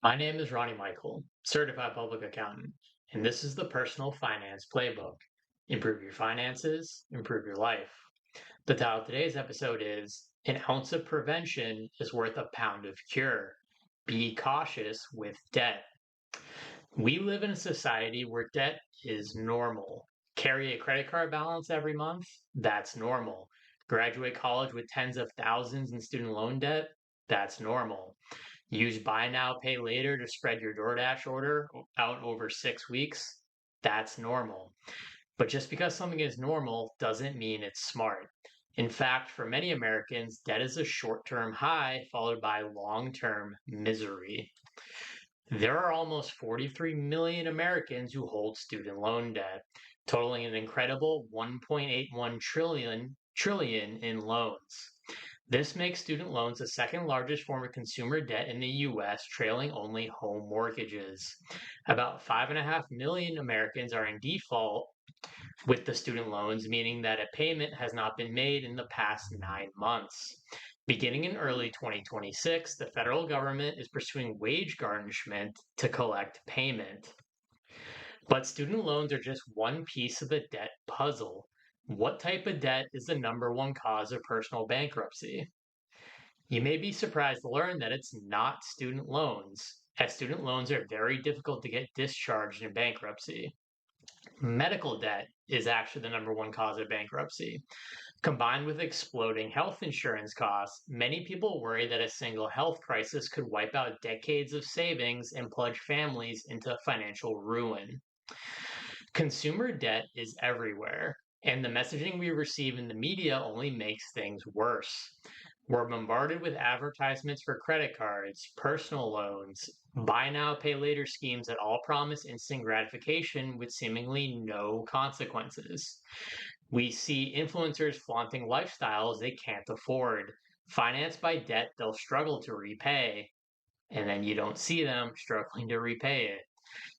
My name is Ronnie Michael, Certified Public Accountant, and this is the Personal Finance Playbook. Improve your finances, improve your life. The title of today's episode is An Ounce of Prevention is Worth a Pound of Cure. Be cautious with debt. We live in a society where debt is normal. Carry a credit card balance every month? That's normal. Graduate college with tens of thousands in student loan debt? That's normal. Use buy now, pay later to spread your DoorDash order out over 6 weeks. That's normal. But just because something is normal doesn't mean it's smart. In fact, for many Americans, debt is a short term high followed by long term misery. There are almost 43 million Americans who hold student loan debt, totaling an incredible 1.81 trillion in loans. This makes student loans the second largest form of consumer debt in the US, trailing only home mortgages. About 5.5 million Americans are in default with the student loans, meaning that a payment has not been made in the past 9 months. Beginning in early 2026, the federal government is pursuing wage garnishment to collect payment. But student loans are just one piece of the debt puzzle. What type of debt is the number one cause of personal bankruptcy? You may be surprised to learn that it's not student loans, as student loans are very difficult to get discharged in bankruptcy. Medical debt is actually the number one cause of bankruptcy. Combined with exploding health insurance costs, many people worry that a single health crisis could wipe out decades of savings and plunge families into financial ruin. Consumer debt is everywhere, and the messaging we receive in the media only makes things worse. We're bombarded with advertisements for credit cards, personal loans, buy now, pay later schemes that all promise instant gratification with seemingly no consequences. We see influencers flaunting lifestyles they can't afford, financed by debt they'll struggle to repay, and then you don't see them struggling to repay it.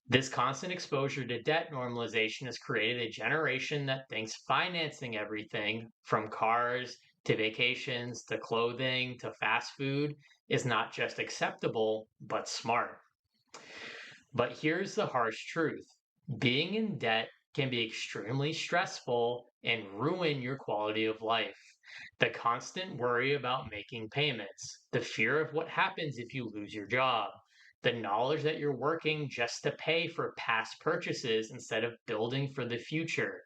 This constant exposure to debt normalization has created a generation that thinks financing everything from cars to vacations to clothing to fast food is not just acceptable, but smart. But here's the harsh truth: being in debt can be extremely stressful and ruin your quality of life. The constant worry about making payments, the fear of what happens if you lose your job, the knowledge that you're working just to pay for past purchases instead of building for the future.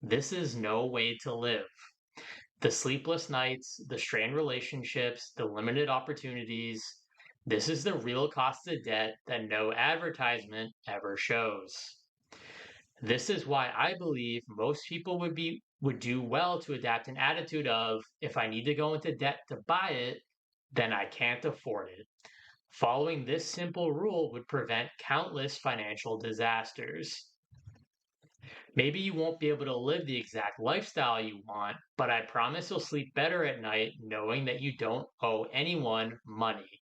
This is no way to live. The sleepless nights, the strained relationships, the limited opportunities. This is the real cost of debt that no advertisement ever shows. This is why I believe most people would do well to adapt an attitude of if I need to go into debt to buy it, then I can't afford it. Following this simple rule would prevent countless financial disasters. Maybe you won't be able to live the exact lifestyle you want, but I promise you'll sleep better at night knowing that you don't owe anyone money.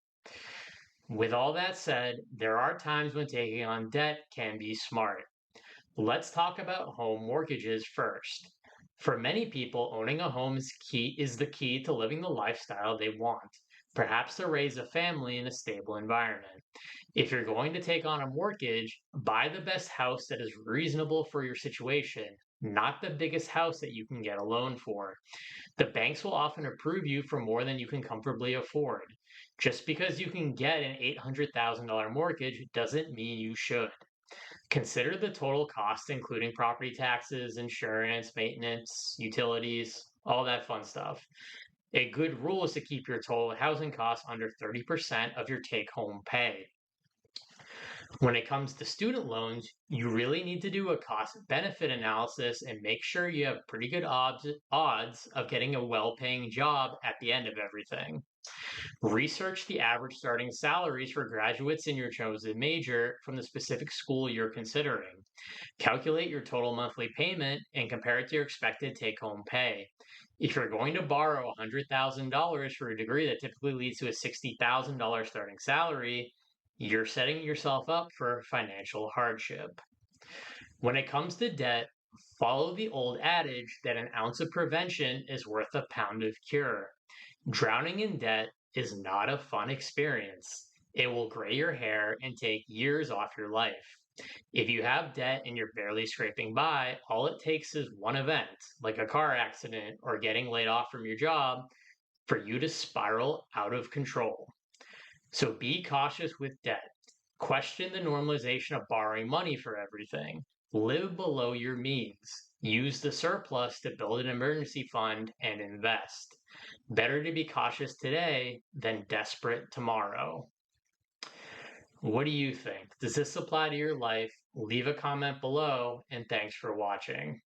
With all that said, there are times when taking on debt can be smart. Let's talk about home mortgages first. For many people, owning a home is the key to living the lifestyle they want, perhaps to raise a family in a stable environment. If you're going to take on a mortgage, buy the best house that is reasonable for your situation, not the biggest house that you can get a loan for. The banks will often approve you for more than you can comfortably afford. Just because you can get an $800,000 mortgage doesn't mean you should. Consider the total cost, including property taxes, insurance, maintenance, utilities, all that fun stuff. A good rule is to keep your total housing costs under 30% of your take home pay. When it comes to student loans, you really need to do a cost benefit analysis and make sure you have pretty good odds of getting a well paying job at the end of everything. Research the average starting salaries for graduates in your chosen major from the specific school you're considering. Calculate your total monthly payment and compare it to your expected take home pay. If you're going to borrow $100,000 for a degree that typically leads to a $60,000 starting salary, you're setting yourself up for financial hardship. When it comes to debt, follow the old adage that an ounce of prevention is worth a pound of cure. Drowning in debt is not a fun experience. It will gray your hair and take years off your life. If you have debt and you're barely scraping by, all it takes is one event, like a car accident or getting laid off from your job, for you to spiral out of control. So be cautious with debt. Question the normalization of borrowing money for everything. Live below your means. Use the surplus to build an emergency fund and invest. Better to be cautious today than desperate tomorrow. What do you think? Does this apply to your life? Leave a comment below, and thanks for watching.